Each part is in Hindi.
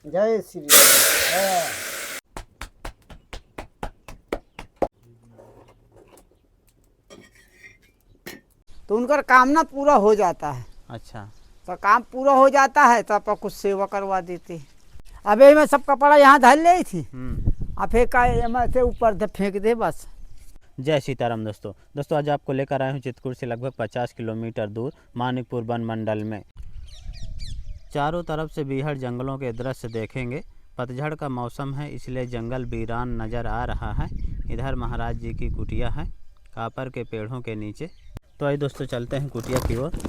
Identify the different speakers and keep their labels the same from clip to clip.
Speaker 1: जय श्री राम। तो उनका काम ना पूरा हो जाता है।
Speaker 2: अच्छा।
Speaker 1: तो काम पूरा हो जाता है तो आप कुछ सेवा करवा देते। अबे मैं सब कपड़ा यहाँ धर ली थी, अब फिर का से ऊपर फेंक दे बस।
Speaker 2: जय सीताराम दोस्तों आज आपको लेकर आए हूँ चितकुर से लगभग 50 किलोमीटर दूर मानिकपुर वन मंडल में। चारों तरफ से बीहड़ जंगलों के दृश्य देखेंगे। पतझड़ का मौसम है इसलिए जंगल वीरान नज़र आ रहा है। इधर महाराज जी की कुटिया है कापर के पेड़ों के नीचे। तो आइए दोस्तों चलते हैं कुटिया की ओर।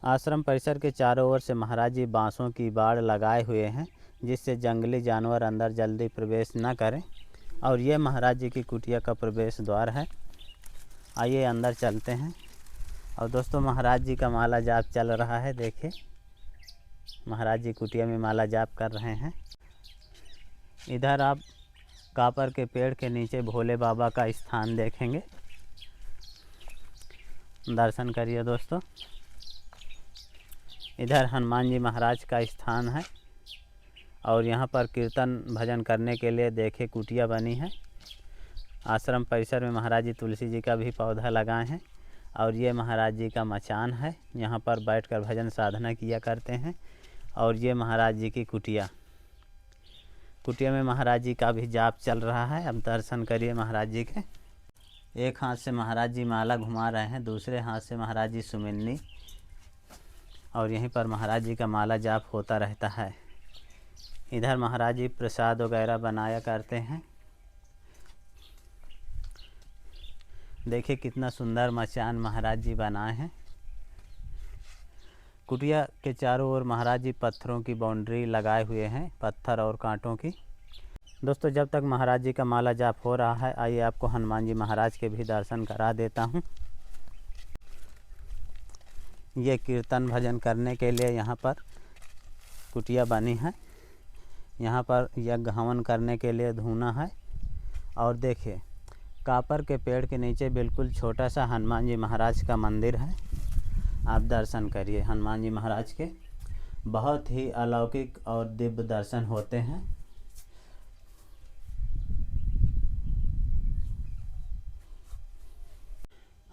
Speaker 2: आश्रम परिसर के चारों ओर से महाराज जी बांसों की बाड़ लगाए हुए हैं जिससे जंगली जानवर अंदर जल्दी प्रवेश न करें। और ये महाराज जी की कुटिया का प्रवेश द्वार है। आइए अंदर चलते हैं। और दोस्तों महाराज जी का माला जाप चल रहा है, देखिए महाराज जी कुटिया में माला जाप कर रहे हैं। इधर आप कापर के पेड़ के नीचे भोले बाबा का स्थान देखेंगे, दर्शन करिए दोस्तों। इधर हनुमान जी महाराज का स्थान है और यहाँ पर कीर्तन भजन करने के लिए देखिए कुटिया बनी है। आश्रम परिसर में महाराज जी तुलसी जी का भी पौधा लगाए हैं और ये महाराज जी का मचान है, यहाँ पर बैठकर भजन साधना किया करते हैं। और ये महाराज जी की कुटिया में महाराज जी का भी जाप चल रहा है। अब दर्शन करिए महाराज जी के। एक हाथ से महाराज जी माला घुमा रहे हैं, दूसरे हाथ से महाराज जी सुमिन्नी, और यहीं पर महाराज जी का माला जाप होता रहता है। इधर महाराज जी प्रसाद वगैरह बनाया करते हैं। देखिए कितना सुंदर मचान महाराज जी बनाए हैं। कुटिया के चारों ओर महाराज जी पत्थरों की बाउंड्री लगाए हुए हैं, पत्थर और कांटों की। दोस्तों जब तक महाराज जी का माला जाप हो रहा है आइए आपको हनुमान जी महाराज के भी दर्शन करा देता हूँ। ये कीर्तन भजन करने के लिए यहाँ पर कुटिया बनी है। यहाँ पर यज्ञ हवन करने के लिए धूना है। और देखिए कापर के पेड़ के नीचे बिल्कुल छोटा सा हनुमान जी महाराज का मंदिर है। आप दर्शन करिए हनुमान जी महाराज के, बहुत ही अलौकिक और दिव्य दर्शन होते हैं।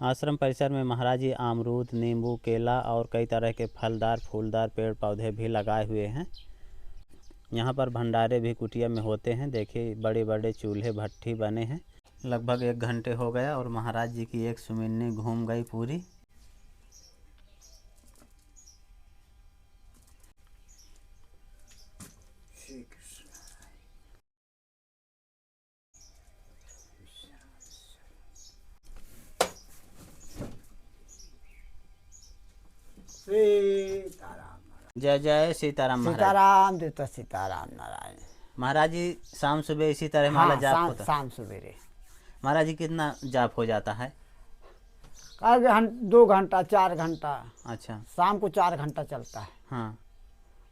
Speaker 2: आश्रम परिसर में महाराज जी अमरूद, नींबू, केला और कई तरह के फलदार फूलदार पेड़ पौधे भी लगाए हुए हैं। यहाँ पर भंडारे भी कुटिया में होते हैं। देखिए बड़े बड़े चूल्हे भट्ठी बने हैं। लगभग 1 घंटे हो गया और महाराज जी की एक सुमिन्नी घूम गई पूरी।
Speaker 1: सीताराम।
Speaker 2: जय जय सीताराम महाराज।
Speaker 1: सीताराम देवता सीताराम नारायण।
Speaker 2: महाराज जी शाम सुबह इसी तरह
Speaker 1: हाँ,
Speaker 2: माला जाप होता है।
Speaker 1: शाम सवेरे
Speaker 2: महाराज जी कितना जाप हो जाता है?
Speaker 1: 2 घंटा 4 घंटा।
Speaker 2: अच्छा।
Speaker 1: शाम को 4 घंटा चलता है।
Speaker 2: हाँ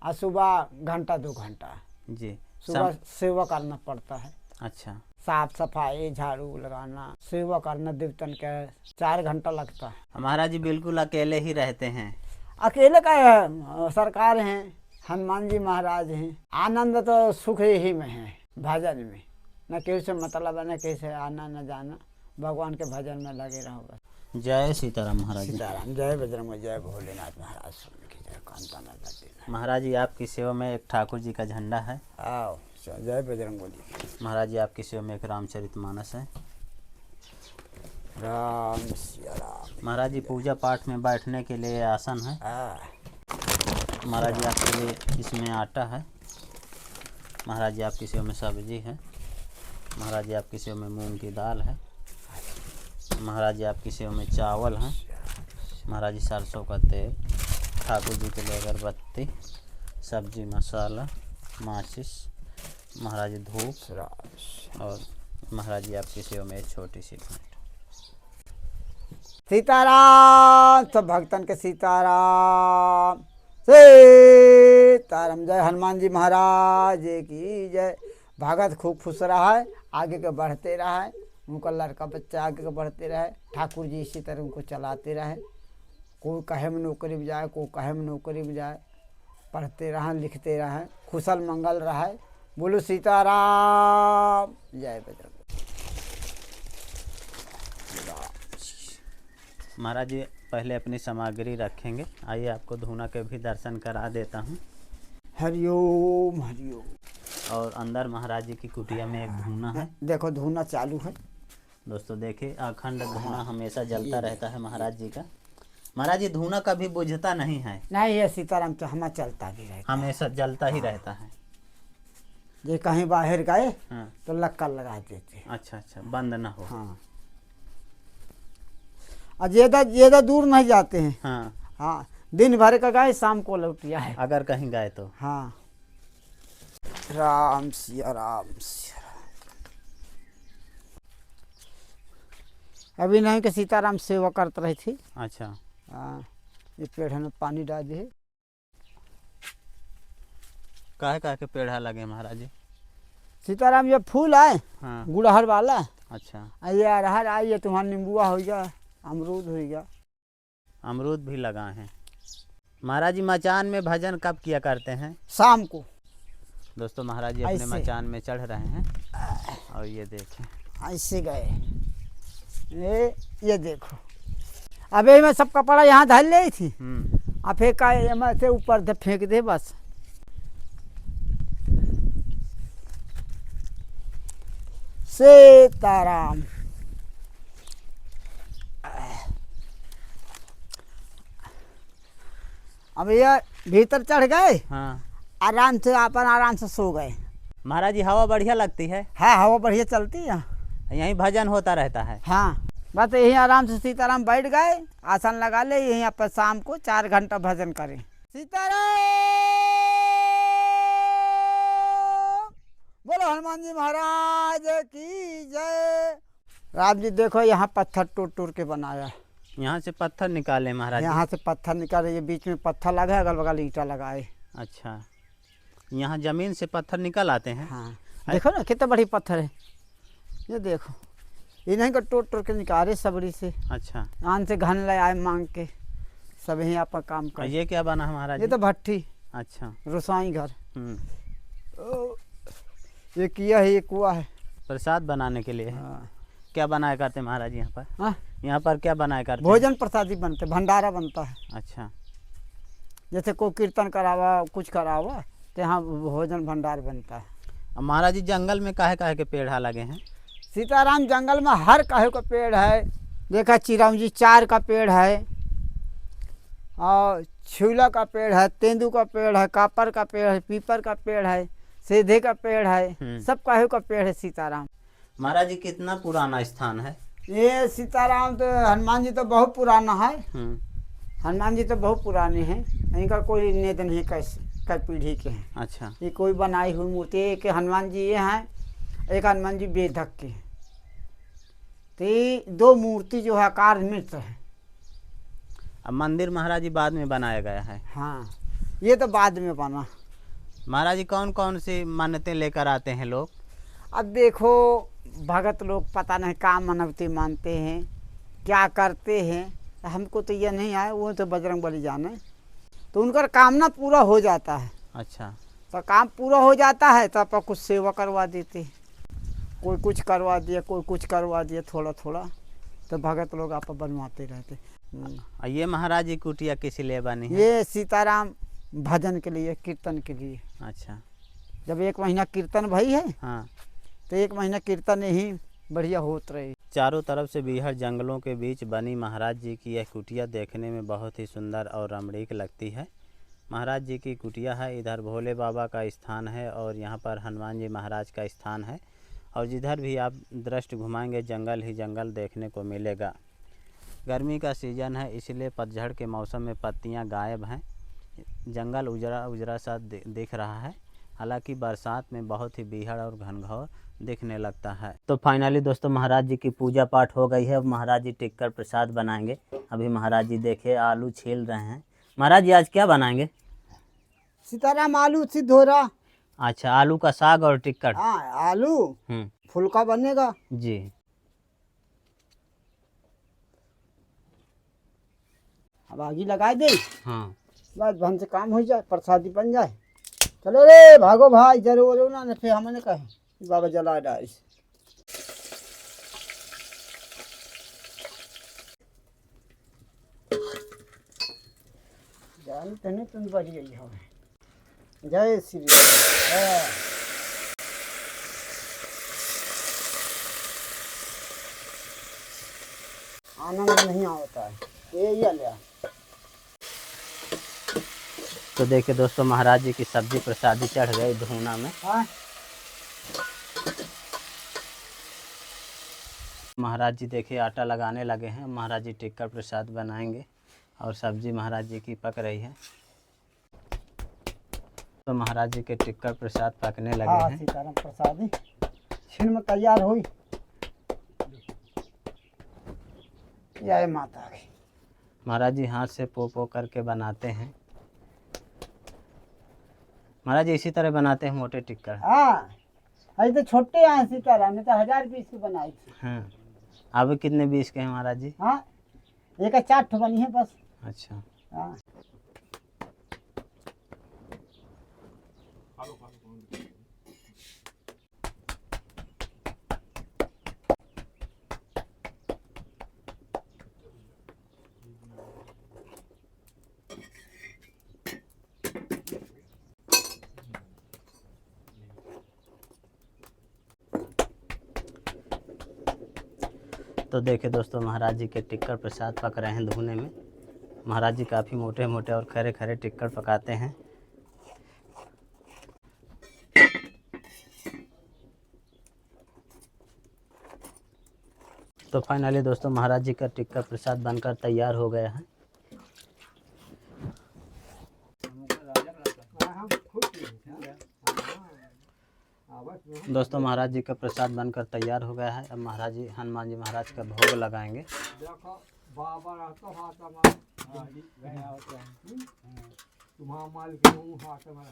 Speaker 1: और सुबह घंटा 2 घंटा
Speaker 2: जी।
Speaker 1: सुबह सेवा करना पड़ता है।
Speaker 2: अच्छा।
Speaker 1: साफ सफाई, झाड़ू लगाना, सेवा करना देवतन के 4 घंटा लगता है।
Speaker 2: महाराज जी बिल्कुल अकेले ही रहते हैं?
Speaker 1: अकेले का है, सरकार हैं, हनुमान जी महाराज हैं। आनंद तो सुख ही में है, भजन में। न किसी से मतलब है, न किसी से आना न जाना, भगवान के भजन में लगे रहो बस।
Speaker 2: जय सीताराम महाराज जी।
Speaker 1: सीताराम। जय बजरंग, जय भोलेनाथ महाराज स्वामी की जय। कांता में लगती
Speaker 2: महाराज जी आपकी सेवा में एक ठाकुर जी का झंडा है।
Speaker 1: आओ जय बजरंग बली।
Speaker 2: महाराज जी आपकी सेवा में एक रामचरितमानस है।
Speaker 1: राम सिया राम।
Speaker 2: महाराज जी पूजा पाठ में बैठने के लिए आसन है। महाराज जी आपके लिए इसमें आटा है। महाराज जी आपकी सेवा में सब्जी है। महाराज जी आपकी सेवा में मूंग की दाल है। महाराज जी आपकी सेवा में चावल है। महाराज जी सरसों का तेल, ठाकुर जी के लिए अगरबत्ती, सब्जी मसाला, माचिस, महाराज जी धूप, और महाराज जी आपकी सेवा में एक छोटी सी भेंट।
Speaker 1: सीताराम। सब भक्तन के सीताराम सीताराम। जय हनुमान जी महाराज की जय। भगत खूब खुश रहा है, आगे के बढ़ते रहा है, उनका लड़का बच्चा आगे के बढ़ते रहे, ठाकुर जी इसी तरह उनको चलाते रहे। कोई कहे में नौकरी में जाए, कोई कहे में नौकरी में जाए, पढ़ते रहें, लिखते रहें, कुशल मंगल रहे। बोलो सीताराम, जय बजरंग।
Speaker 2: महाराज जी पहले अपनी सामग्री रखेंगे, आइए आपको धूना के भी दर्शन करा देता हूँ।
Speaker 1: हरिओम हरिओम।
Speaker 2: और अंदर महाराज जी की कुटिया में एक धूना है।
Speaker 1: देखो धूना चालू है
Speaker 2: दोस्तों देखिए, अखंड धूना हमेशा जलता रहता है महाराज जी का। महाराज जी धूना कभी बुझता नहीं है।
Speaker 1: नहीं, ये सीताराम तो हमें चलता भी रहता
Speaker 2: हमेशा जलता ही रहता है।
Speaker 1: है। ये कहीं बाहर गए
Speaker 2: हाँ।
Speaker 1: तो लक्का लगा देते।
Speaker 2: अच्छा अच्छा, बंद ना हो।
Speaker 1: हाँ, और ज्यादा दूर नहीं जाते हैं।
Speaker 2: हाँ।
Speaker 1: हाँ, दिन भर का गए, शाम को लौटिया है।
Speaker 2: अगर कहीं गए तो।
Speaker 1: हाँ, राम सिया राम सिया राम। अभी नहीं कि सीताराम सेवा करते रही थी।
Speaker 2: अच्छा।
Speaker 1: हाँ, ये पेड़ में पानी डाल दिए।
Speaker 2: काहे काहे के पेड़ लगे महाराज जी?
Speaker 1: सीताराम ये फूल आए,
Speaker 2: हाँ।
Speaker 1: गुड़हल वाला।
Speaker 2: अच्छा।
Speaker 1: ये अरहर आई, ये तुम्हारा नींबुआ हो गया, अमरूद हो गया।
Speaker 2: अमरूद भी लगाए हैं। महाराज जी मचान में भजन कब किया करते हैं?
Speaker 1: शाम को।
Speaker 2: दोस्तों महाराज जी अपने
Speaker 1: ऐसे।
Speaker 2: मचान में चढ़ रहे हैं और ये देखें।
Speaker 1: ऐसे गए, ये देखो। अबे मैं सब कपड़ा यहाँ धर ली थी, अब फेंका से ऊपर से फेंक दे बस। सीताराम। अब ये भीतर चढ़ गए।
Speaker 2: हाँ।
Speaker 1: आराम से सो गए।
Speaker 2: महाराज जी हवा बढ़िया लगती है।
Speaker 1: हाँ, हवा बढ़िया चलती है।
Speaker 2: यहीं भजन होता रहता है।
Speaker 1: हाँ, बस यहीं आराम से सीताराम बैठ गए, आसन लगा ले, यहीं पर शाम को 4 घंटा भजन करें। सीताराम बोलो, हनुमान जी महाराज की जय। राम जी देखो, यहाँ पत्थर टूट टूट के बनाया है।
Speaker 2: यहाँ से पत्थर निकाले महाराज जी?
Speaker 1: यहाँ से पत्थर निकाले, ये बीच में पत्थर लगा है, अगल बगल ईंटा लगाए।
Speaker 2: अच्छा, यहाँ जमीन से पत्थर निकल आते हैं?
Speaker 1: हाँ, देखो ना कितना बड़ी पत्थर है, ये देखो। इन्हीं को टूट टूट के निकाले सबरी से।
Speaker 2: अच्छा।
Speaker 1: आन से घन ले आए मांग के, सब यहीं आप काम कर।
Speaker 2: ये क्या बना है महाराज
Speaker 1: ये
Speaker 2: जी?
Speaker 1: तो भट्ठी।
Speaker 2: अच्छा।
Speaker 1: रसोई घर।
Speaker 2: हम्म।
Speaker 1: ये किया है, ये कुआ है।
Speaker 2: प्रसाद बनाने के लिए है।
Speaker 1: हाँ।
Speaker 2: क्या बनाया करते महाराज जी यहाँ पर?
Speaker 1: हाँ?
Speaker 2: यहाँ पर क्या बनाया करते?
Speaker 1: भोजन प्रसादी बनते, भंडारा बनता है।
Speaker 2: अच्छा।
Speaker 1: जैसे कोई कीर्तन करावा, कुछ करावा, तो यहाँ भोजन भंडार बनता है।
Speaker 2: अब महाराज जी जंगल में काहे काहे के पेड़ लगे हैं?
Speaker 1: सीताराम जंगल में हर काहे का पेड़ है। देखा, चिरौंजी 4 का पेड़ है, और छुला का पेड़ है, तेंदू का पेड़ है, कापर का पेड़ है, पीपर का पेड़ है, सीधे का पेड़ है, सब काहे का पेड़ है सीताराम।
Speaker 2: महाराज जी कितना पुराना स्थान है?
Speaker 1: ये सीताराम तो, हनुमान जी तो बहुत पुराना है। हनुमान जी तो बहुत पुराने हैं, इनका कोई नेत नहीं कई पीढ़ी के हैं।
Speaker 2: अच्छा।
Speaker 1: ये कोई बनाई हुई मूर्ति, एक हनुमान जी ये हैं, एक हनुमान जी बेधक के। तो ये 2 मूर्ति जो है आकार मृत है।
Speaker 2: अब मंदिर महाराज जी बाद में बनाया गया है?
Speaker 1: हाँ, ये तो बाद में बना।
Speaker 2: महाराज जी कौन कौन सी मान्यताएं लेकर आते हैं लोग?
Speaker 1: अब देखो, भगत लोग पता नहीं क्या मनवती मानते हैं, क्या करते हैं, हमको तो ये नहीं आए, वो तो बजरंग बली जाने। तो उनका कामना पूरा हो जाता है।
Speaker 2: अच्छा।
Speaker 1: तो काम पूरा हो जाता है तो आप कुछ सेवा करवा देते हैं, कोई कुछ करवा दिया, कोई कुछ करवा दिया, थोड़ा थोड़ा, तो भगत लोग आप बनवाते रहते।
Speaker 2: ये महाराज जी कुटिया किस लिए बनी है?
Speaker 1: ये सीताराम भजन के लिए, कीर्तन के लिए।
Speaker 2: अच्छा।
Speaker 1: जब 1 महीना कीर्तन भई है,
Speaker 2: हाँ।
Speaker 1: तो 1 महीना कीर्तन ही बढ़िया होत रही।
Speaker 2: चारों तरफ से बीहड़ जंगलों के बीच बनी महाराज जी की यह कुटिया देखने में बहुत ही सुंदर और रमणीक लगती है। महाराज जी की कुटिया है, इधर भोले बाबा का स्थान है और यहाँ पर हनुमान जी महाराज का स्थान है, और जिधर भी आप दृष्टि घुमाएंगे जंगल ही जंगल देखने को मिलेगा। गर्मी का सीज़न है, इसलिए पतझड़ के मौसम में पत्तियाँ गायब हैं, जंगल उजरा उजरा सा दिख रहा है। हालांकि बरसात में बहुत ही बीहड़ और घनघोर दिखने लगता है। तो फाइनली दोस्तों महाराज जी की पूजा पाठ हो गई है। अब महाराज जी टिक कर प्रसाद बनाएंगे। अभी महाराज जी देखिए आलू छील रहे हैं। महाराज जी आज क्या बनाएंगे?
Speaker 1: सीताराम आलू सिद्धोरा।
Speaker 2: अच्छा, आलू का साग और टिक्कर।
Speaker 1: हाँ, आलू फुल्का बनेगा
Speaker 2: जी।
Speaker 1: अब आगी लगा दे।
Speaker 2: हाँ।
Speaker 1: बस भन से काम हो जाए, प्रसादी बन जाए। चलो रे भागो भाई, जरूर ना फिर हमने कहे बाबा जला डाल। जान तने तुम बढ़ गई हो। जय श्री राम। आनंद नहीं आता है ये लिया।
Speaker 2: तो देखिए दोस्तों, महाराज जी की सब्जी प्रसादी चढ़ गई धूना में।
Speaker 1: हाँ?
Speaker 2: महाराज जी देखिए आटा लगाने लगे हैं। महाराज जी टिक्कर प्रसाद बनाएंगे और सब्जी महाराज जी की पक रही है। तो महाराज जी के टिक्कर प्रसाद पकने लगे
Speaker 1: हाँ,
Speaker 2: हैं।
Speaker 1: सीताराम प्रसादी छीन में तैयार हुई। जय माता की।
Speaker 2: महाराज जी हाथ से पो करके बनाते हैं। महाराज जी इसी तरह बनाते हैं मोटे टिक्कर।
Speaker 1: हाँ, अरे तो छोटे हैं सीताराम ने तो 1000 पीस की बनाई थी।
Speaker 2: हाँ, अब कितने 20 के हैं महाराज जी?
Speaker 1: हाँ, एक 4 ठो बनी है बस।
Speaker 2: अच्छा।
Speaker 1: हाँ।
Speaker 2: तो देखिए दोस्तों, महाराज जी के टिक्कर प्रसाद पक रहे हैं धुने में। महाराज जी काफ़ी मोटे मोटे और खरे खरे टिक्कर पकाते हैं। तो फाइनली दोस्तों, महाराज जी का टिक्कर प्रसाद बनकर तैयार हो गया है। दोस्तों, महाराज जी का प्रसाद बनकर तैयार हो गया है। अब महाराज जी हनुमान जी महाराज का भोग लगाएंगे।
Speaker 3: तुम्हारा माल के हाथ में